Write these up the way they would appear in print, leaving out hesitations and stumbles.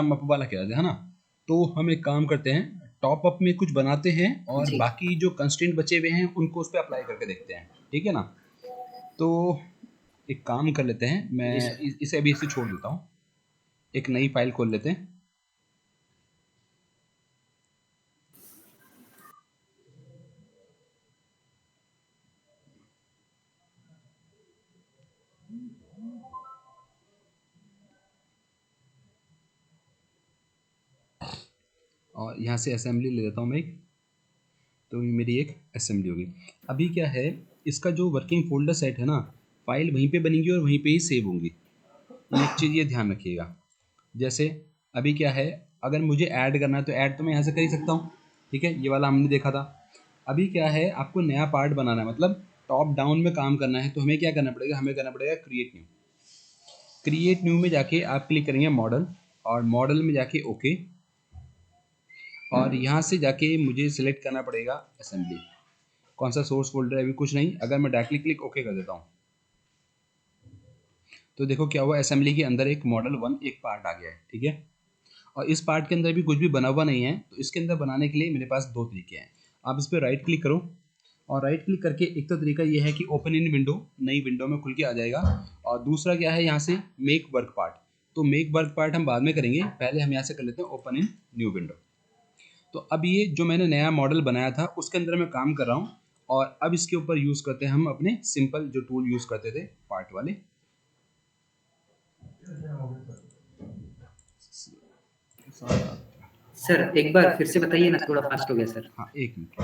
हम अप वाला कह रहे हैं ना, तो हम एक काम करते हैं, टॉप अप में कुछ बनाते हैं और बाकी जो कंस्ट्रेंट बचे हुए हैं उनको उस पर अप्लाई करके देखते हैं, ठीक है ना। तो एक काम कर लेते हैं, मैं इसे अभी इसे छोड़ देता हूँ, एक नई फाइल खोल लेते हैं। और यहाँ से असेंबली ले लेता हूँ मैं एक, तो ये मेरी एक असेंबली होगी। अभी क्या है, इसका जो वर्किंग फोल्डर सेट है ना, फाइल वहीं पे बनेगी और वहीं पे ही सेव होंगी। एक चीज़ ये ध्यान रखिएगा, जैसे अभी क्या है, अगर मुझे ऐड करना है तो ऐड तो मैं यहाँ से कर ही सकता हूँ, ठीक है, ये वाला हमने देखा था। अभी क्या है, आपको नया पार्ट बनाना है, मतलब टॉप डाउन में काम करना है, तो हमें क्या करना पड़ेगा, हमें करना पड़ेगा क्रिएट न्यू। क्रिएट न्यू में जाके आप क्लिक करेंगे मॉडल, और मॉडल में जाके ओके, और यहाँ से जाके मुझे सिलेक्ट करना पड़ेगा असेंबली। कौन सा सोर्स फोल्डर है, अभी कुछ नहीं, अगर मैं डायरेक्टली क्लिक ओके कर देता हूँ तो देखो क्या हुआ, असेंबली के अंदर एक मॉडल 1 एक पार्ट आ गया है, ठीक है। और इस पार्ट के अंदर भी कुछ भी बना हुआ नहीं है, तो इसके अंदर बनाने के लिए मेरे पास दो तरीके हैं। आप इस पर राइट क्लिक करो, और राइट क्लिक करके एक तो तरीका ये है कि ओपन इन विंडो, नई विंडो में खुल के आ जाएगा, और दूसरा क्या है, यहाँ से मेक वर्क पार्ट। तो मेक वर्क पार्ट हम बाद में करेंगे, पहले हम यहाँ से कर लेते हैं ओपन इन न्यू विंडो। तो अब ये जो मैंने नया मॉडल बनाया था उसके अंदर मैं काम कर रहा हूँ, और अब इसके ऊपर यूज़ करते हैं हम अपने सिंपल जो टूल यूज़ करते थे पार्ट वाले। सर एक बार फिर से बताइए ना, थोड़ा फास्ट हो गया सर। हाँ एक मिनट,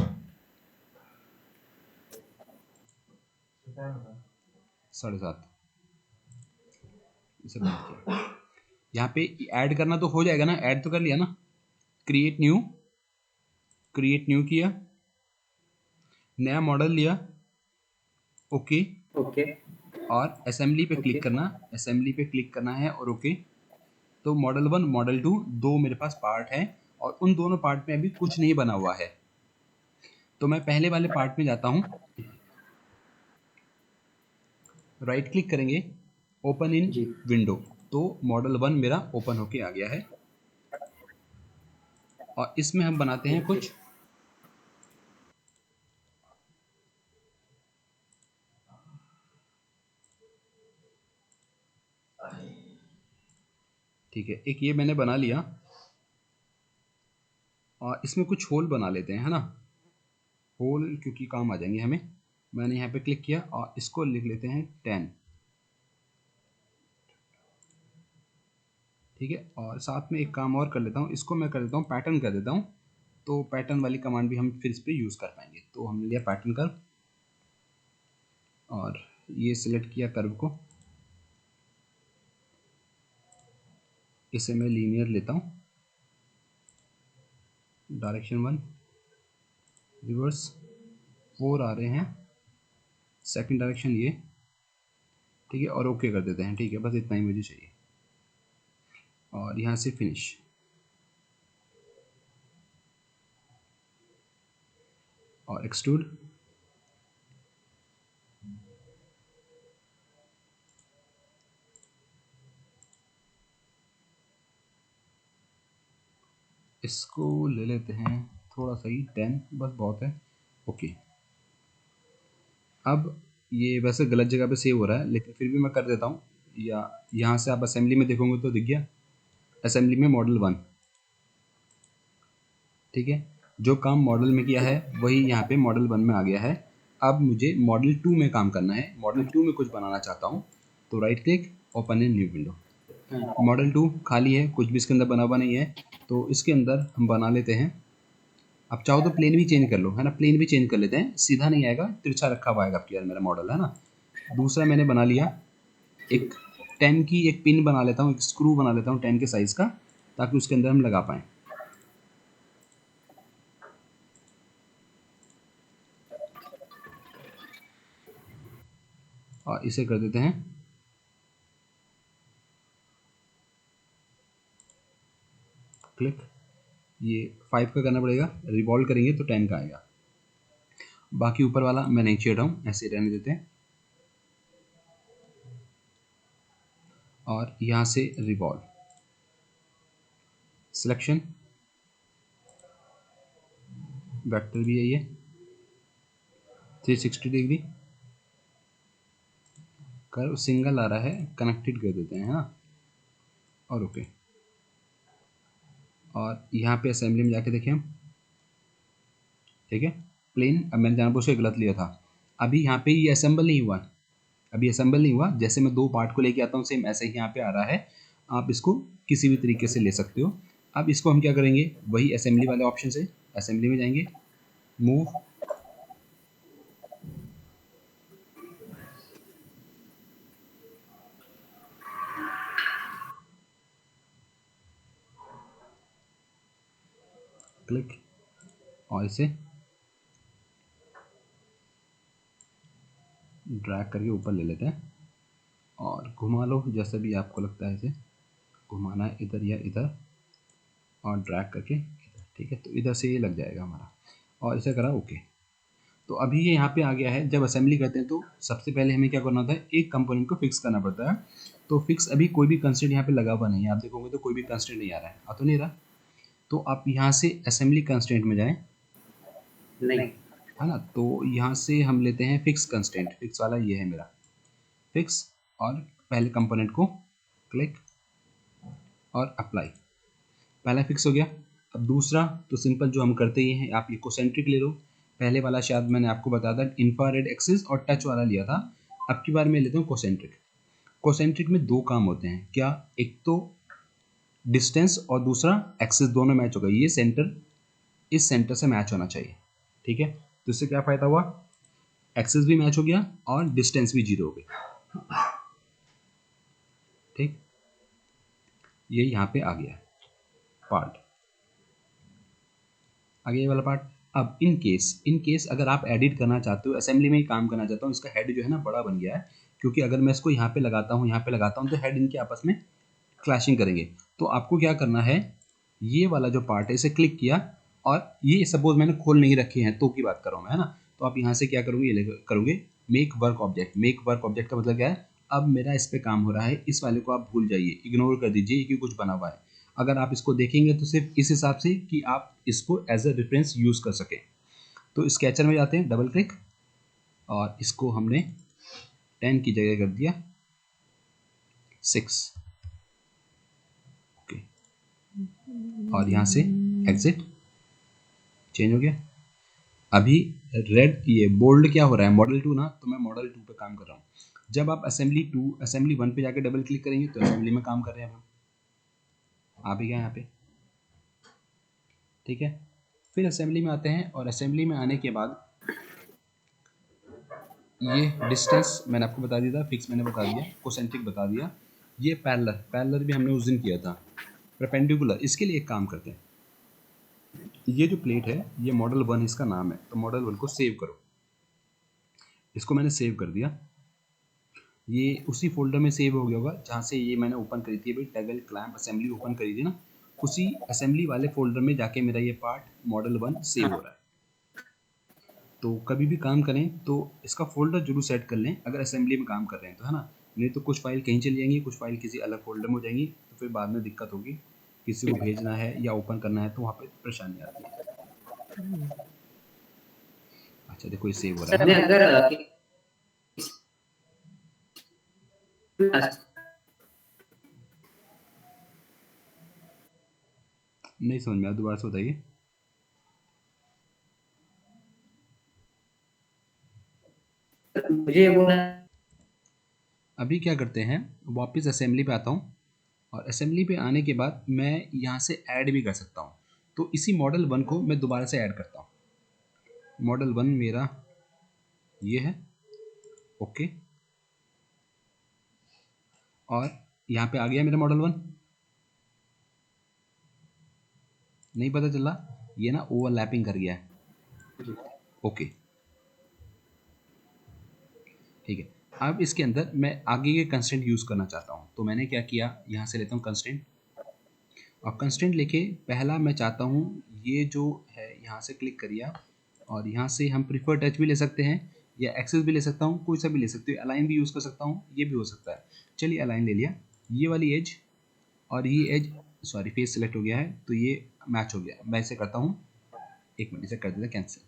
7:30 इसे बंद किया। यहाँ पे ऐड करना तो हो जाएगा ना, ऐड तो कर लिया ना, क्रिएट न्यू, क्रिएट न्यू किया, नया मॉडल लिया, ओके, ओके और असेंबली पे क्लिक ओके करना, असेंबली पे क्लिक करना है और ओके। तो मॉडल 1 मॉडल 2 दो मेरे पास पार्ट हैं, और उन दोनों पार्ट में अभी कुछ नहीं बना हुआ है। तो मैं पहले वाले पार्ट में जाता हूँ, राइट क्लिक करेंगे, ओपन इन जी। विंडो, तो मॉडल 1 मेरा ओपन होके आ गया है। और इसमें हम बनाते हैं ओके कुछ, ठीक है, एक ये मैंने बना लिया, और इसमें कुछ होल बना लेते हैं, है ना, होल क्योंकि काम आ जाएंगे हमें। मैंने यहाँ पे क्लिक किया और इसको लिख लेते हैं 10, ठीक है। और साथ में एक काम और कर लेता हूँ, इसको मैं कर देता हूँ पैटर्न कर देता हूँ, तो पैटर्न वाली कमांड भी हम फिर इस पर यूज़ कर पाएंगे। तो हमने लिया पैटर्न कर्व, और ये सिलेक्ट किया कर्व को, इसे मैं लीनियर लेता हूँ, डायरेक्शन 1, रिवर्स 4 आ रहे हैं, सेकंड डायरेक्शन ये, ठीक है, और ओके कर देते हैं, ठीक है, बस इतना ही मुझे चाहिए। और यहाँ से फिनिश, और एक्सट्रूड, इसको ले लेते हैं थोड़ा सा ही 10, बस बहुत है, ओके। अब ये वैसे गलत जगह पे सेव हो रहा है, लेकिन फिर भी मैं कर देता हूँ, या यहाँ से आप असेंबली में देखोगे तो दिख गया, असेंबली में मॉडल 1, ठीक है। जो काम मॉडल में किया है वही यहाँ पे मॉडल 1 में आ गया है। अब मुझे मॉडल 2 में काम करना है, मॉडल 2 में कुछ बनाना चाहता हूँ, तो right click, open in new window. Model 2 खाली है, कुछ भी इसके अंदर बना हुआ नहीं है, तो इसके अंदर हम बना लेते हैं, आप चाहो तो प्लेन भी चेंज कर लो, है ना, प्लेन भी चेंज कर लेते हैं, सीधा नहीं आएगा, तिरछा रखा हुआ आएगा आपके यार मेरा मॉडल, है ना। दूसरा मैंने बना लिया, एक 10 की एक पिन बना लेता हूँ, एक स्क्रू बना लेता हूँ 10 के साइज़ का, ताकि उसके अंदर हम लगा पाएँ। और इसे कर देते हैं क्लिक, ये 5 का करना पड़ेगा, रिवॉल्व करेंगे तो 10 का आएगा। बाकी ऊपर वाला मैं नहीं छेड़ रहा हूँ, ऐसे रहने देते हैं, और यहाँ से रिवॉल्व, सिलेक्शन, वेक्टर भी है ये 360 डिग्री, कर्व सिंगल आ रहा है, कनेक्टेड कर देते हैं, है ना, और ओके। और यहाँ पे असेंबली में जाके देखें हम, ठीक है, प्लेन। अब मैंने जानबूझ के गलत लिया था, अभी यहाँ पे ये असेंबल नहीं हुआ, अभी असेंबल नहीं हुआ। जैसे मैं दो पार्ट को लेके आता हूँ सेम ऐसे ही यहाँ पे आ रहा है, आप इसको किसी भी तरीके से ले सकते हो। अब इसको हम क्या करेंगे, वही असेंबली वाले ऑप्शन से असेंबली में जाएंगे, मूव, क्लिक, और इसे ड्रैग करके ऊपर ले लेते हैं और घुमा लो जैसे भी आपको लगता है, इसे घुमाना है इधर या इधर और ड्रैग करके इधर, ठीक है। तो इधर से ये लग जाएगा हमारा, और इसे करा ओके। तो अभी ये यहाँ पे आ गया है। जब असेंबली करते हैं तो सबसे पहले हमें क्या करना होता है, एक कंपोनेंट को फिक्स करना पड़ता है। तो फिक्स अभी कोई भी कंस्ट्रेंट यहाँ पे लगा हुआ नहीं है, आप देखोगे तो कोई भी कंस्ट्रेंट नहीं आ रहा है, आ तो नहीं रहा। तो आप यहाँ से असेंबली कंस्ट्रेंट में जाएं, नहीं, है ना। तो यहाँ से हम लेते हैं फिक्स कंस्ट्रेंट, फिक्स वाला ये है मेरा फिक्स, और पहले कंपोनेंट को क्लिक और अप्लाई, पहला फिक्स हो गया। अब दूसरा तो सिंपल जो हम करते ही हैं, आप ये कोसेंट्रिक ले लो। पहले वाला शायद मैंने आपको बताया था इंफ्रारेड एक्सिस और टच वाला लिया था, अब की बार मैं लेता हूँ कोसेंट्रिक। कोसेंट्रिक में दो काम होते हैं क्या, एक तो डिस्टेंस और दूसरा एक्सिस, दोनों मैच हो गए। ये सेंटर इस सेंटर से मैच होना चाहिए, ठीक है। तो इससे क्या फ़ायदा हुआ, एक्सिस भी मैच हो गया और डिस्टेंस भी जीरो हो गई, ठीक। ये यहाँ पे आ गया पार्ट, आगे ये वाला पार्ट। अब इन केस अगर आप एडिट करना चाहते हो, असेंबली में ही काम करना चाहता हूँ, इसका हेड जो है ना बड़ा बन गया है, क्योंकि अगर मैं इसको यहाँ पे लगाता हूँ, यहाँ पे लगाता हूँ, तो हेड इनके आपस में क्लैशिंग करेंगे। तो आपको क्या करना है, ये वाला जो पार्ट है इसे क्लिक किया, और ये सपोज मैंने खोल नहीं रखे हैं तो की बात कर रहा हूँ मैं, है ना। तो आप यहाँ से क्या करोगे, ये करोगे make work object. Make work object का मतलब क्या है, अब मेरा इस पे काम हो रहा है, इस वाले को आप भूल जाइए, इग्नोर कर दीजिए कि कुछ बना हुआ है। अगर आप इसको देखेंगे तो सिर्फ इस हिसाब से कि आप इसको एज अ रेफरेंस यूज़ कर सकें। तो स्केचर में जाते हैं, डबल क्लिक, और इसको हमने 10 की जगह कर दिया 6, ओके। और यहाँ से एग्जिट, चेंज हो गया। अभी रेड ये बोल्ड क्या हो रहा है, मॉडल 2 ना, तो मैं मॉडल 2 पे काम कर रहा हूँ। जब आप असेंबली 1 पे जाके डबल क्लिक करेंगे तो असेंबली में काम कर रहे हैं हम, आ भी गया यहाँ पे, ठीक है। फिर असेंबली में आते हैं, और असेंबली में आने के बाद ये डिस्टेंस मैंने आपको बता दिया था, फिक्स मैंने बता दिया, कोसेंट्रिक बता दिया। ये पैरेलल भी हमने उस दिन किया था। परपेंडिकुलर, इसके लिए एक काम करते हैं, ये जो प्लेट है ये मॉडल 1 इसका नाम है, तो मॉडल 1 को सेव करो। इसको मैंने सेव कर दिया, ये उसी फोल्डर में सेव हो गया होगा जहाँ से ये मैंने ओपन करी थी अभी, टैगल क्लैम्प असेंबली ओपन करी थी ना, उसी असेंबली वाले फोल्डर में जाके मेरा ये पार्ट मॉडल 1 सेव हो रहा है। तो कभी भी काम करें तो इसका फोल्डर जरूर सेट कर लें, अगर असेंबली में काम कर रहे हैं तो, है ना। नहीं तो कुछ फाइल कहीं चली जाएंगी, कुछ फाइल किसी अलग फोल्डर में हो जाएंगी, तो फिर बाद में दिक्कत होगी, किसी को भेजना है या ओपन करना है तो वहाँ पे परेशानी आती है। अच्छा देखो ये सेव हो रहा सर है मैं ना। अगर नहीं समझ में आया, दोबारा से बताइए। मुझे वो अभी क्या करते हैं, वापस असेंबली पे आता हूँ, और असेंबली पे आने के बाद मैं यहाँ से ऐड भी कर सकता हूँ। तो इसी मॉडल 1 को मैं दोबारा से ऐड करता हूँ। मॉडल 1 मेरा ये है, ओके। और यहाँ पे आ गया मेरा मॉडल 1, नहीं पता चला, ये ना ओवरलैपिंग कर गया है, ओके, ठीक है। अब इसके अंदर मैं आगे के कंस्ट्रेंट यूज़ करना चाहता हूँ, तो मैंने क्या किया, यहाँ से लेता हूँ कंस्ट्रेंट, और कंस्ट्रेंट लेके पहला मैं चाहता हूँ ये जो है, यहाँ से क्लिक करिए, और यहाँ से हम प्रीफर टच भी ले सकते हैं या एक्सेस भी ले सकता हूँ, कोई सा भी ले सकते हो, अलाइन भी यूज़ कर सकता हूँ, ये भी हो सकता है। चलिए अलाइन ले लिया, ये वाली एज और ये एज सॉरी फेस सिलेक्ट हो गया है तो ये मैच हो गया। मैं इसे करता हूँ, एक मिनट इसे कर देते कैंसिल।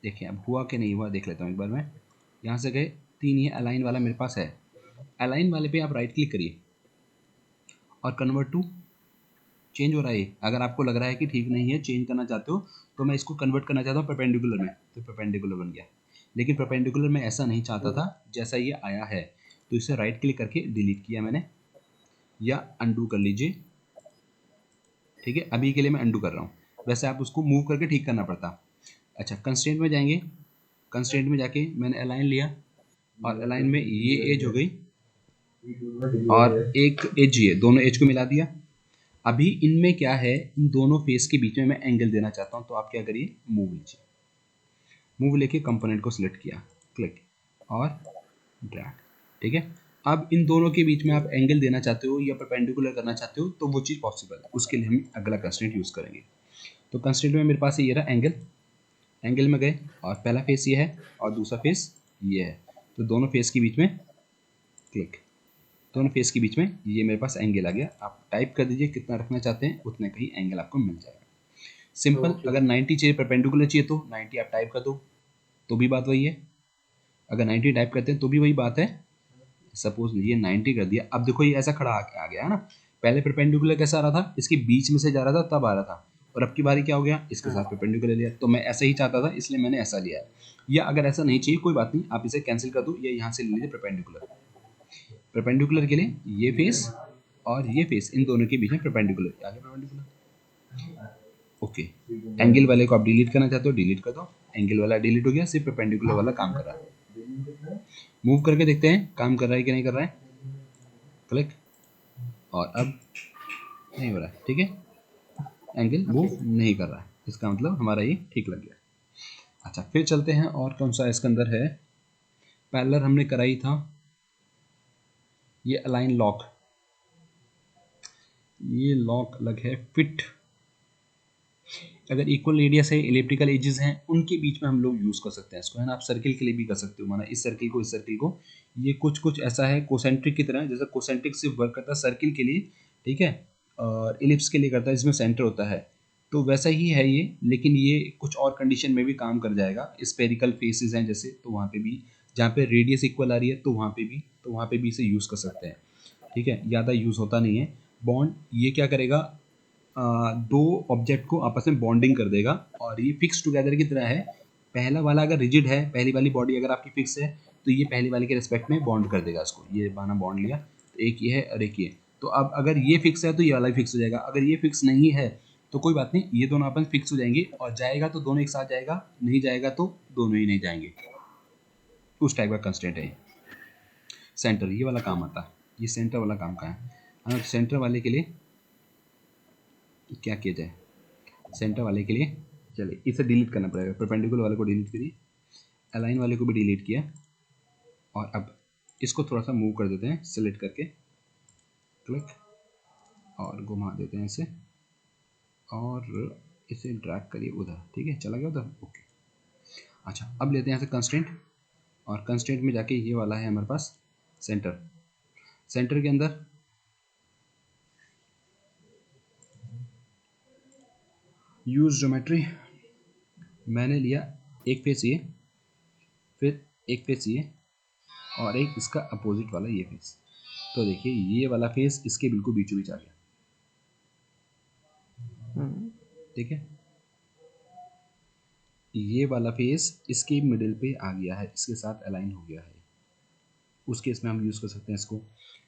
देखिए अब हुआ कि नहीं हुआ देख लेता हूँ एक बार मैं। यहाँ से गए 3, ये अलाइन वाला मेरे पास है। अलाइन वाले पे आप राइट क्लिक करिए और कन्वर्ट टू, चेंज हो रहा है। अगर आपको लग रहा है कि ठीक नहीं है, चेंज करना चाहते हो, तो मैं इसको कन्वर्ट करना चाहता हूँ परपेंडिकुलर में, तो परपेंडिकुलर बन गया। लेकिन परपेंडिकुलर में ऐसा नहीं चाहता था जैसा ये आया है, तो इसे राइट क्लिक करके डिलीट किया मैंने, या अंडू कर लीजिए। ठीक है, अभी के लिए मैं अंडू कर रहा हूँ, वैसे आप उसको मूव करके ठीक करना पड़ता। अच्छा, कंस्ट्रेंट में जाएंगे, कंस्ट्रेंट में जाके मैंने अलाइन लिया और अलाइन में ये एज हो गई और एक एज ये, दोनों एज को मिला दिया। अभी इनमें क्या है, इन दोनों फेस के बीच में मैं एंगल देना चाहता हूँ, तो आप क्या करिए, मूव लीजिए, मूव लेके कंपोनेंट को सिलेक्ट किया, क्लिक और ड्रैग। ठीक है, अब इन दोनों के बीच में आप एंगल देना चाहते हो या परपेंडिकुलर करना चाहते हो, तो वो चीज़ पॉसिबल है। उसके लिए हम अगला कंस्ट्रेंट यूज़ करेंगे। तो कंस्ट्रेंट में मेरे पास ये रहा एंगल, एंगल में गए और पहला फेस ये है और दूसरा फेस ये है, तो दोनों फेस के बीच में क्लिक, दोनों फेस के बीच में ये मेरे पास एंगल आ गया। आप टाइप कर दीजिए कितना रखना चाहते हैं, उतने का ही एंगल आपको मिल जाएगा। सिंपल। अगर 90 चाहिए, परपेंडिकुलर चाहिए तो 90 आप टाइप कर दो, तो भी बात वही है। अगर 90 टाइप करते हैं तो भी वही बात है। सपोज ये 90 कर दिया, अब देखो ये ऐसा खड़ा आ गया है ना। पहले परपेंडिकुलर कैसा आ रहा था, इसके बीच में से जा रहा था तब आ रहा था, और अब की बारी क्या हो गया, इसके साथ परपेंडिकुलर लिया। तो मैं ऐसा ही चाहता था इसलिए मैंने ऐसा लिया है। या अगर ऐसा नहीं चाहिए कोई बात नहीं, आप इसे कैंसिल कर दो या यहाँ से ले लीजिए परपेंडिकुलर। परपेंडिकुलर के लिए ये फेस और ये फेस, इन दोनों के बीच में परपेंडिकुलर आ गया, परपेंडिकुलर। ओके, एंगल वाले को आप डिलीट करना चाहते हो, डिलीट कर दो, एंगल वाला डिलीट हो गया, सिर्फ परपेंडिकुलर वाला काम कर रहा है। मूव करके देखते हैं काम कर रहा है कि नहीं कर रहा है, क्लिक, और अब नहीं हो रहा है। ठीक है, एंगल मूव नहीं कर रहा है, इसका मतलब हमारा ये ठीक लग गया। अच्छा, फिर चलते हैं और कौन सा इसके अंदर है। पैरेलल हमने कराई था, ये अलाइन लॉक, ये लॉक अलग है। फिट, अगर इक्वल रेडियस है, इलिप्टिकल एजेस हैं, उनके बीच में हम लोग यूज़ कर सकते हैं इसको, है ना। आप सर्किल के लिए भी कर सकते हो, माना इस सर्किल को, इस सर्किल को, ये कुछ कुछ ऐसा है कोसेंट्रिक की तरह, जैसे कोसेंट्रिक सिर्फ वर्क करता है सर्किल के लिए, ठीक है, और इलिप्स के लिए करता है, इसमें सेंटर होता है, तो वैसा ही है ये। लेकिन ये कुछ और कंडीशन में भी काम कर जाएगा। स्पेरिकल फेसेस हैं जैसे, तो वहाँ पे भी, जहाँ पे रेडियस इक्वल आ रही है तो वहाँ पे भी इसे यूज़ कर सकते हैं। ठीक है, ज़्यादा यूज़ होता नहीं है। बॉन्ड ये क्या करेगा, दो ऑब्जेक्ट को आपस में बॉन्डिंग कर देगा, और ये फिक्स टुगेदर की तरह है। पहला वाला अगर रिजिड है, पहली वाली बॉडी अगर आपकी फिक्स है, तो ये पहली वाले के रिस्पेक्ट में बॉन्ड कर देगा इसको। ये बाना बॉन्ड लिया, तो एक ये है और एक ये, तो अब अगर ये फिक्स है तो ये वाला भी फिक्स हो जाएगा। अगर ये फिक्स नहीं है तो कोई बात नहीं, ये दोनों अपन फिक्स हो जाएंगे, और जाएगा तो दोनों एक साथ जाएगा, नहीं जाएगा तो दोनों ही नहीं जाएंगे। उस टाइप का कंस्टेंट है। सेंटर ये वाला काम आता है, ये सेंटर वाला काम का है। सेंटर वाले के लिए क्या किया जाए, सेंटर वाले के लिए चलिए इसे डिलीट करना पड़ेगा, परपेंडिकुलर वाले को डिलीट करिए, अलाइन वाले को भी डिलीट किया, और अब इसको थोड़ा सा मूव कर देते हैं सिलेक्ट करके, क्लिक, और घुमा देते हैं इसे, और इसे ड्रैग करिए उधर। ठीक है, चला गया उधर, ओके। अच्छा, अब लेते हैं यहाँ से कंस्टेंट, और कंस्टेंट में जाके ये वाला है हमारे पास सेंटर। सेंटर के अंदर यूज ज्योमेट्री, मैंने लिया एक फेस ये, फिर एक फेस ये, और एक इसका अपोजिट वाला ये फेस। तो देखिए ये वाला फेस इसके बिल्कुल बीचों बीच आ गया। ठीक है, ये वाला फेस इसके मिडिल पे आ गया है, इसके साथ अलाइन हो गया है। उस केस में हम यूज़ कर सकते हैं इसको।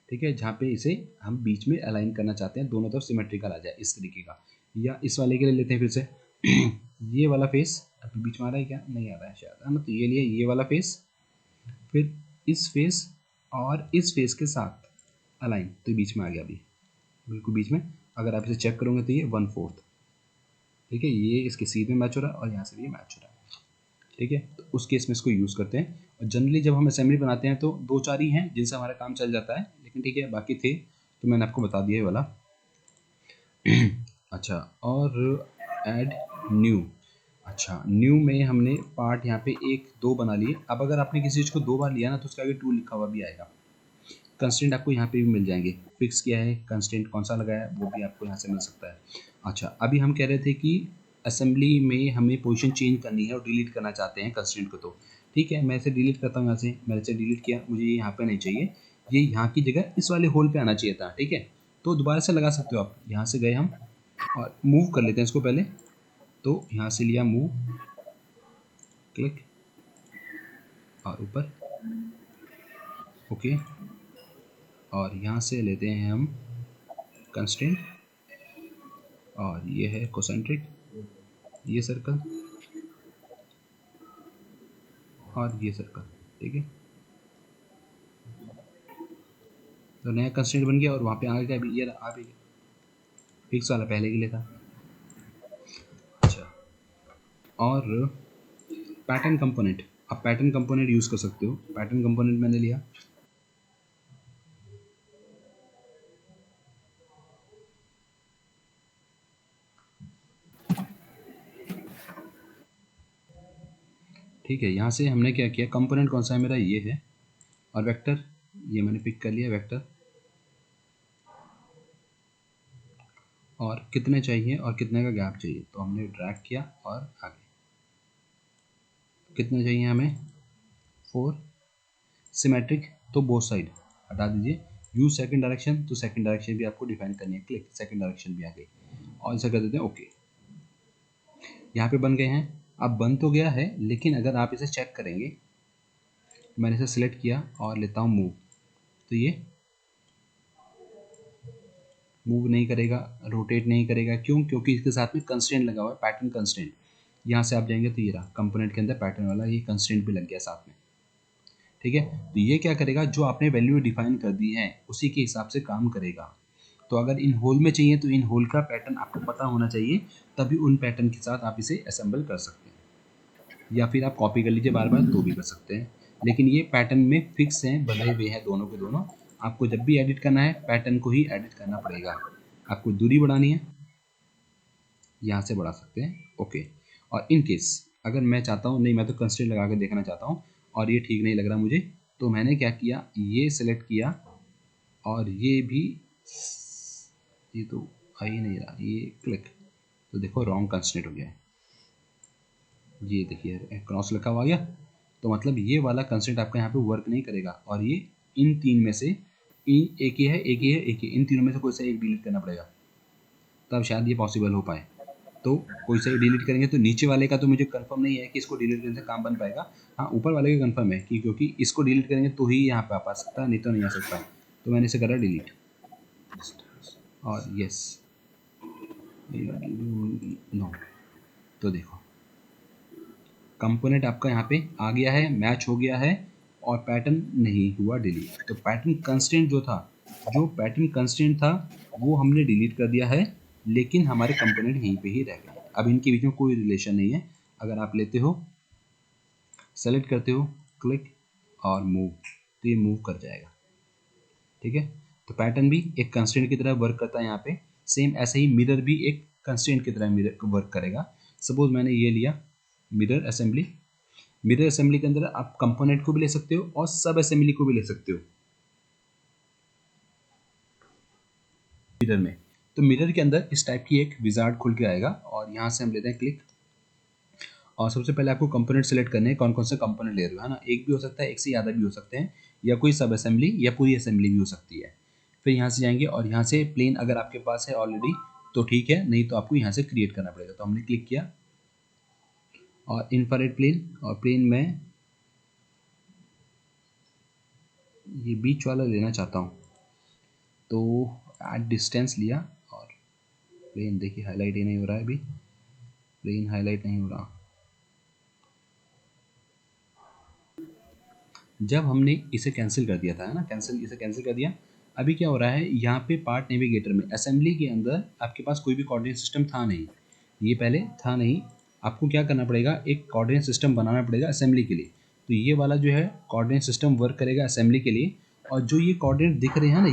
ठीक है, जहाँ पे इसे हम बीच में अलाइन करना चाहते हैं, दोनों तरफ सिमेट्रिकल आ जाए इस तरीके का। या इस वाले के लिए लेते हैं फिर से ये वाला फेस अभी बीच में आ रहा है क्या, नहीं आ रहा है शायद, है ना। तो ये लिए ये वाला फेस, फिर इस फेस और इस फेस के साथ अलाइन, तो बीच में आ गया अभी, बिल्कुल बीच में। अगर आप इसे चेक करोगे तो ये 1/4। ठीक है, ये इसके सीध में मैच हो रहा है और यहाँ से भी मैच हो रहा है। ठीक है, तो उस केस में इसको यूज़ करते हैं। और जनरली जब हम असेंबली बनाते हैं तो 2-4 ही हैं जिनसे हमारा काम चल जाता है, लेकिन ठीक है बाकी थे तो मैंने आपको बता दिया ये वाला। अच्छा, और ऐड न्यू। अच्छा, न्यू में हमने पार्ट यहाँ पे 1 2 बना लिए। अब अगर आपने किसी चीज़ को 2 बार लिया ना, तो उसके आगे 2 लिखा हुआ भी आएगा। कंस्टेंट आपको यहाँ पे भी मिल जाएंगे, फिक्स किया है कंस्टेंट कौन सा लगाया है वो भी आपको यहाँ से मिल सकता है। अच्छा, अभी हम कह रहे थे कि असेंबली में हमें पोजीशन चेंज करनी है और डिलीट करना चाहते हैं कंस्टेंट को, तो ठीक है मैं इसे डिलीट करता हूँ। यहाँ से मैंने इसे डिलीट किया, मुझे ये यहाँ पे नहीं चाहिए, ये यहाँ की जगह इस वाले होल पे आना चाहिए था, ठीक है। तो दोबारा से लगा सकते हो आप, यहाँ से गए हम और मूव कर लेते हैं इसको पहले, तो यहाँ से लिया मूव, क्लिक और ऊपर, ओके। और यहाँ से लेते हैं हम कंस्टेंट और ये है कोसेंट्रिक, ये सर्कल और ये सर्कल, ठीक है। तो नया कंस्टेंट बन गया और वहाँ पे आ गया, अभी ये आ भी गया, फिक्स वाला पहले के लिए था। अच्छा, और पैटर्न कंपोनेंट, आप पैटर्न कंपोनेंट यूज़ कर सकते हो। पैटर्न कंपोनेंट मैंने लिया, ठीक है। यहाँ से हमने क्या किया, कंपोनेंट कौन सा है मेरा, ये है, और वेक्टर ये मैंने पिक कर लिया वेक्टर, और कितने चाहिए और कितने का गैप चाहिए, तो हमने ड्रैग किया और आगे कितने चाहिए हमें 4, सिमेट्रिक तो बोथ साइड हटा दीजिए, यूज सेकंड डायरेक्शन, तो सेकंड डायरेक्शन भी आपको डिफाइन करनी है, क्लिक सेकंड डायरेक्शन भी आ गई और ऐसा कर देते हैं ओके। यहाँ पे बन गए हैं, अब बन तो गया है लेकिन अगर आप इसे चेक करेंगे, मैंने इसे सिलेक्ट किया और लेता हूँ मूव, तो ये मूव नहीं करेगा, रोटेट नहीं करेगा, क्यों, क्योंकि इसके साथ में कंस्ट्रेंट लगा हुआ है, पैटर्न कंस्ट्रेंट। यहाँ से आप जाएंगे तो ये रहा कंपोनेंट के अंदर पैटर्न वाला ये कंस्ट्रेंट भी लग गया साथ में, ठीक है। तो ये क्या करेगा, जो आपने वैल्यू डिफाइन कर दी है उसी के हिसाब से काम करेगा। तो अगर इन होल में चाहिए तो इन होल का पैटर्न आपको पता होना चाहिए, तभी उन पैटर्न के साथ आप इसे असेंबल कर सकते हैं, या फिर आप कॉपी कर लीजिए बार बार तो भी कर सकते हैं, लेकिन ये पैटर्न में फिक्स हैं, बने हुए हैं दोनों के दोनों। आपको जब भी एडिट करना है पैटर्न को ही एडिट करना पड़ेगा। आपको दूरी बढ़ानी है, यहाँ से बढ़ा सकते हैं, ओके। और इन केस अगर मैं चाहता हूँ नहीं, मैं तो कंस्ट्रेंट लगा कर देखना चाहता हूँ और ये ठीक नहीं लग रहा मुझे, तो मैंने क्या किया, ये सिलेक्ट किया और ये भी, ये तो आ ही नहीं रहा, ये क्लिक, तो देखो रॉन्ग कंस्ट्रेंट हो गया है, ये देखिए क्रॉस लिखा हुआ आ गया, तो मतलब ये वाला कंस्ट्रेंट आपका यहाँ पे वर्क नहीं करेगा। और ये इन तीन में से एक ही है, एक ही है, एक ही, इन तीनों में से कोई सा एक डिलीट करना पड़ेगा, तब शायद ये पॉसिबल हो पाए। तो कोई सा डिलीट करेंगे, तो नीचे वाले का तो मुझे कंफर्म नहीं है कि इसको डिलीट करने से काम बन पाएगा, हाँ ऊपर वाले का कंफर्म है कि क्योंकि इसको डिलीट करेंगे तो ही यहाँ पे आ सकता है, नहीं तो नहीं आ सकता। तो मैंने इसे करा डिलीट और यस नो, तो देखो कंपोनेंट आपका यहाँ पे आ गया है, मैच हो गया है और पैटर्न नहीं हुआ डिलीट। तो पैटर्न कंस्ट्रेंट जो था, जो पैटर्न कंस्ट्रेंट था वो हमने डिलीट कर दिया है, लेकिन हमारे कंपोनेंट यहीं पे ही रह गए। अब इनके बीच में कोई रिलेशन नहीं है। अगर आप लेते हो, सेलेक्ट करते हो, क्लिक और मूव, तो ये मूव कर जाएगा, ठीक है। तो पैटर्न भी एक कंस्ट्रेंट की तरह वर्क करता है यहाँ पे, सेम ऐसे ही मिरर भी एक कंस्ट्रेंट की तरह मिरर वर्क करेगा। सपोज मैंने ये लिया मिरर असेंबली, मिरर असेंबली के अंदर आप कंपोनेंट को भी ले सकते हो और सब असेंबली को भी ले सकते हो मिरर में। तो मिरर के अंदर इस टाइप की एक विजार्ड खुल के आएगा और यहाँ से हम लेते हैं क्लिक, और सबसे पहले आपको कंपोनेंट सेलेक्ट करने हैं, कौन कौन से कंपोनेंट ले रहे हो, है ना। एक भी हो सकता है, एक से ज़्यादा भी हो सकते हैं, या कोई सब असेंबली या पूरी असेंबली भी हो सकती है। फिर यहाँ से जाएंगे और यहाँ से प्लेन अगर आपके पास है ऑलरेडी तो ठीक है, नहीं तो आपको यहाँ से क्रिएट करना पड़ेगा। तो हमने क्लिक किया और इंफ्रारेड प्लेन, और प्लेन में ये बीच वाला लेना चाहता हूँ, तो एट डिस्टेंस लिया और प्लेन देखिए हाईलाइट ही नहीं हो रहा है, अभी प्लेन हाईलाइट नहीं हो रहा। जब हमने इसे कैंसिल कर दिया था, है ना, इसे कैंसिल कर दिया, अभी क्या हो रहा है, यहाँ पे पार्ट नेविगेटर में असेंबली के अंदर आपके पास कोई भी कोऑर्डिनेट सिस्टम था नहीं, ये पहले था नहीं। आपको क्या करना पड़ेगा, एक कोऑर्डिनेट सिस्टम बनाना पड़ेगा असेंबली के लिए। तो ये वाला जो है कोऑर्डिनेट सिस्टम वर्क करेगा असेंबली के लिए। और जो ये कोऑर्डिनेट दिख रहे हैं ना,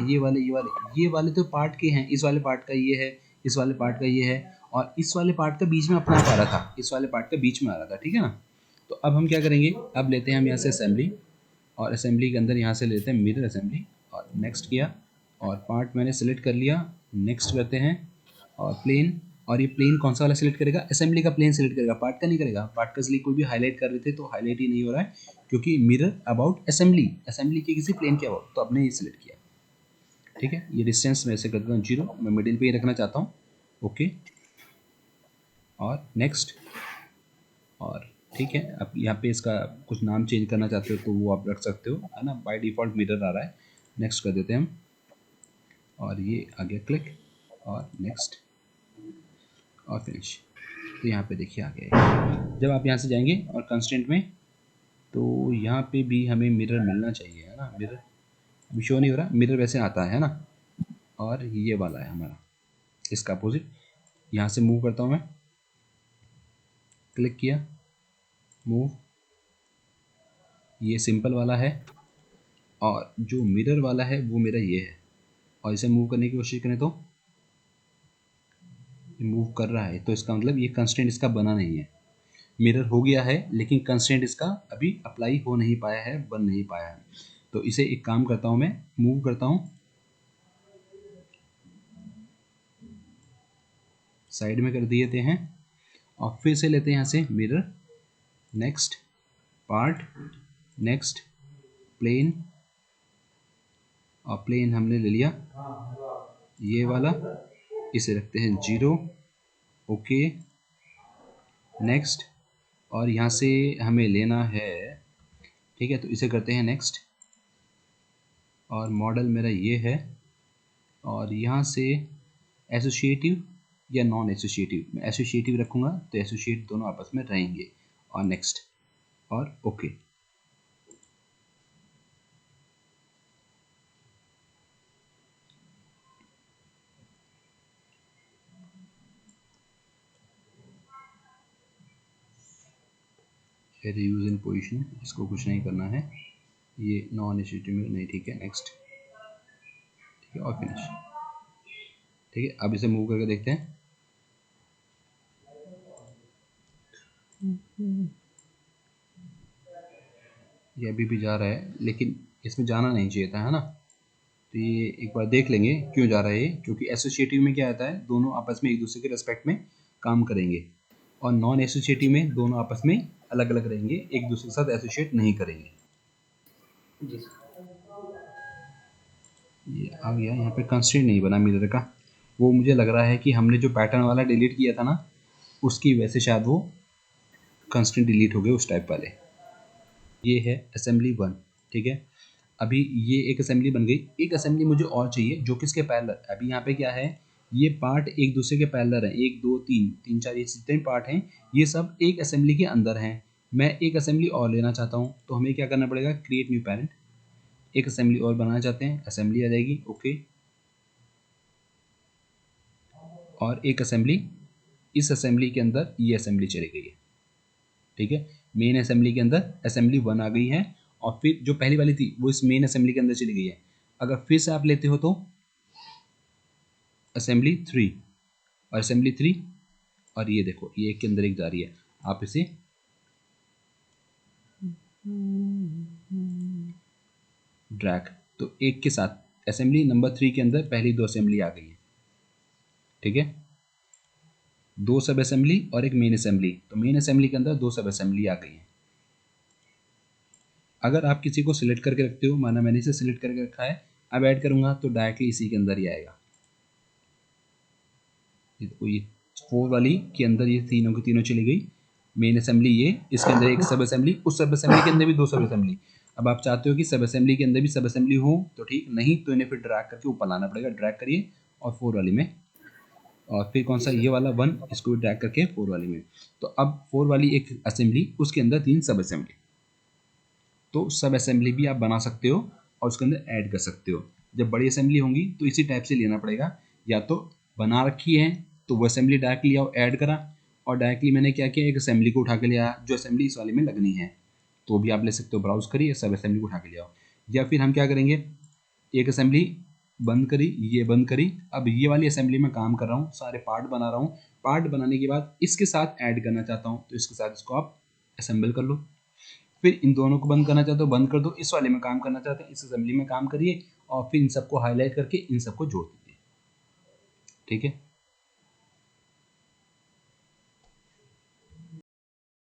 ये वाले तो पार्ट के हैं, इस वाले पार्ट का ये है, इस वाले पार्ट का ये है, और इस वाले पार्ट का बीच में अपना आ रहा था, इस वाले पार्ट का बीच में आ रहा था, ठीक है ना। तो अब हम क्या करेंगे, अब लेते हैं हम यहाँ से असेंबली, और असेंबली के अंदर यहाँ से लेते हैं मिरर असेंबली, और नेक्स्ट किया, और पार्ट मैंने सेलेक्ट कर लिया, नेक्स्ट करते हैं, और प्लेन, और ये प्लेन कौन सा वाला सेलेक्ट करेगा, असेंबली का प्लेन सेलेक्ट करेगा, पार्ट का नहीं करेगा। पार्ट का इसलिए कोई भी हाईलाइट कर रहे थे तो हाईलाइट ही नहीं हो रहा है, क्योंकि मिरर अबाउट असेंबली, असेंबली के किसी प्लेन के अबाउट, तो आपने ये सिलेक्ट किया। ठीक है, ये डिस्टेंस मैं ऐसे कर देता हूँ 0, मैं मिडिल पे ही रखना चाहता हूँ। ओके, और नेक्स्ट, और ठीक है, अब यहाँ पे इसका कुछ नाम चेंज करना चाहते हो तो वो आप रख सकते हो, है ना, बाय डिफ़ॉल्ट मिरर आ रहा है। नेक्स्ट कर देते हैं हम, और ये आ गया क्लिक, और नेक्स्ट, और फिनिश। तो यहाँ पे देखिए आ गया। जब आप यहाँ से जाएंगे और कंस्टेंट में, तो यहाँ पे भी हमें मिरर मिलना चाहिए, है ना, मिरर अभी शो नहीं हो रहा, मिरर वैसे आता है ना, और ये वाला है हमारा, इसका अपोजिट। यहाँ से मूव करता हूँ मैं, क्लिक किया, मूव, ये सिंपल वाला है, और जो मिरर वाला है वो मेरा ये है, और इसे मूव करने की कोशिश करें तो मूव कर रहा है, तो इसका मतलब ये कंस्टेंट इसका बना नहीं है। मिरर हो गया है लेकिन कंस्टेंट इसका अभी अप्लाई हो नहीं पाया है, बन नहीं पाया है। तो इसे एक काम करता हूँ, मैं मूव करता हूँ, साइड में कर दिए हैं, और फिर से लेते हैं यहाँ से mirror, next part, next plane, और प्लेन हमने ले लिया ये वाला, इसे रखते हैं 0। ओके, नेक्स्ट, और यहाँ से हमें लेना है, ठीक है, तो इसे करते हैं नेक्स्ट, और मॉडल मेरा ये है, और यहाँ से एसोसिएटिव या नॉन एसोसिएटिव, मैं एसोसिएटिव रखूँगा तो एसोसिएट दोनों आपस में रहेंगे, और नेक्स्ट, और ओके। रिव्यूज इन पोजीशन, इसको कुछ नहीं करना है, ये नॉन एसोसिएटिव में नहीं, ठीक है, नेक्स्ट, ठीक है, और फिनिश। ठीक है, अब इसे मूव करके देखते हैं, ये अभी भी जा रहा है, लेकिन इसमें जाना नहीं चाहिए था, है ना। तो ये एक बार देख लेंगे क्यों जा रहा है ये, क्योंकि एसोसिएटिव में क्या आता है, दोनों आपस में एक दूसरे के रेस्पेक्ट में काम करेंगे, और नॉन एसोसिएटिव में दोनों आपस में अलग अलग रहेंगे, एक दूसरे के साथ एसोसिएट नहीं करेंगे। जी ये आ गया, यहाँ पे कंस्ट्रेंट नहीं बना मिरर का, वो मुझे लग रहा है कि हमने जो पैटर्न वाला डिलीट किया था ना, उसकी वजह से शायद वो कंस्ट्रेंट डिलीट हो गए उस टाइप वाले। ये है असेंबली 1, ठीक है। अभी ये एक असेंबली बन गई, एक असेंबली मुझे और चाहिए जो किसके पैरेलल, अभी यहाँ पे क्या है, ये पार्ट एक दूसरे के पैरेलल हैं, 1 2 3 3 4, ये जितने पार्ट हैं ये सब एक असेंबली के अंदर हैं। मैं एक असेंबली और लेना चाहता हूँ, तो हमें क्या करना पड़ेगा, क्रिएट न्यू पैरेंट, एक असेंबली और बनाना चाहते हैं, असेंबली आ जाएगी, ओके, और एक असेंबली, इस असेंबली के अंदर ये असेंबली चली गई है, ठीक है। मेन असेंबली के अंदर असेंबली 1 आ गई है, और फिर जो पहली वाली थी वो इस मेन असेंबली के अंदर चली गई है। अगर फिर से आप लेते हो तो असेंबली 3, और असेंबली 3, और ये देखो ये एक के अंदर एक जा रही है, आप इसे ड्रैग, तो एक के साथ असेंबली नंबर 3 के अंदर पहली 2 असेंबली आ गई है, ठीक है, 2 सब असेंबली और एक मेन असेंबली, तो मेन असेंबली के अंदर 2 सब असेंबली आ गई है। अगर आप किसी को सिलेक्ट करके रखते हो, माना मैंने इसे सिलेक्ट करके रखा है, अब ऐड करूंगा तो डायरेक्टली इसी के अंदर ही आएगा। ये 4 वाली के अंदर ये तीनों की तीनों चली गई, मेन असेंबली ये, इसके अंदर एक सब असेंबली, उस सब असेंबली के अंदर भी 2 सब असेंबली। अब आप चाहते हो कि सब असेंबली के अंदर भी सब असेंबली हो तो ठीक, नहीं तो इन्हें फिर ड्रैग करके ऊपर लाना पड़ेगा, ड्रैग करिए और 4 वाली में, और फिर कौन सा, ये वाला 1, इसको भी ड्रैग करके 4 वाली में। तो अब 4 वाली एक असेंबली, उसके अंदर 3 सब असेंबली, तो सब असेंबली भी आप बना सकते हो और उसके अंदर ऐड कर सकते हो। जब बड़ी असेंबली होंगी तो इसी टाइप से लेना पड़ेगा, या तो बना रखी है तो वो असेंबली डायरेक्टली आओ ऐड करा, और डायरेक्टली मैंने क्या किया, एक असेंबली को उठा के ले आया जो असेंबली इस वाले में लगनी है, तो भी आप ले सकते हो, ब्राउज करिए सब असेंबली को उठा के ले आओ। या फिर हम क्या करेंगे, एक असेंबली बंद करी, ये बंद करी, अब ये वाली असेंबली में काम कर रहा हूँ, सारे पार्ट बना रहा हूँ, पार्ट बनाने के बाद इसके साथ ऐड करना चाहता हूँ, तो इसके साथ इसको आप असेंबल कर लो। फिर इन दोनों को बंद करना चाहते हो बंद कर दो, इस वाले में काम करना चाहते हैं इस असेंबली में काम करिए, और फिर इन सबको हाईलाइट करके इन सबको जोड़ दीजिए। ठीक है,